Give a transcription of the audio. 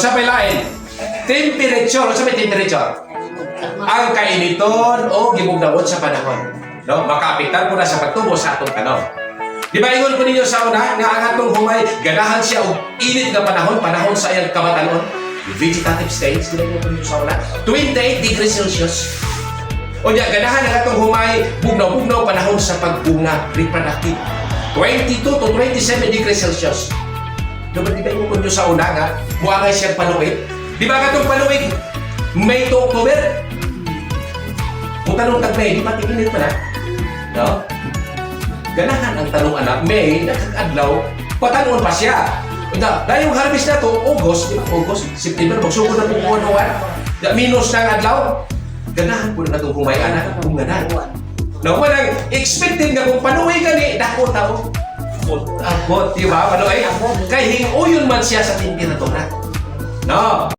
Sa may lain, temperature, sa may temperature, ang kainiton o gibugnaon sa panahon. No? Makaapektar po na sa pagtubo sa atong tanong. Di ba ingon ko ninyo sa una nga ang atong humay ganahan siya og init nga panahon sa iyang kamatanon, vegetative stage, di ba ingon ko ninyo sa una, 28 degrees Celsius. O niya, ganahan ang atong humay bugnaw panahon sa pagbunga, reproductive, 22 to 27 degrees Celsius. Dapat di ba ingon ko ninyo sa una nga, buwangay siyang paluwig. Di ba katong paluwig, May to October? Kung tanong tag-May, di ba tiginit pa na? No? Ganahan ang tanong anak, May, nakakadlaw, patanon pa siya. Dahil yung harvest na to, August, di ba? August, September, magsugod na kung kuwan-kuwan. Minus na ang adlaw, ganahan po na itong humayan na kung ganahan. No, walang expected nga kung panuwi ka ni, dako tao. Abot, di ba? Panuwi? Kaya hinguyon man siya sa temperatura. No?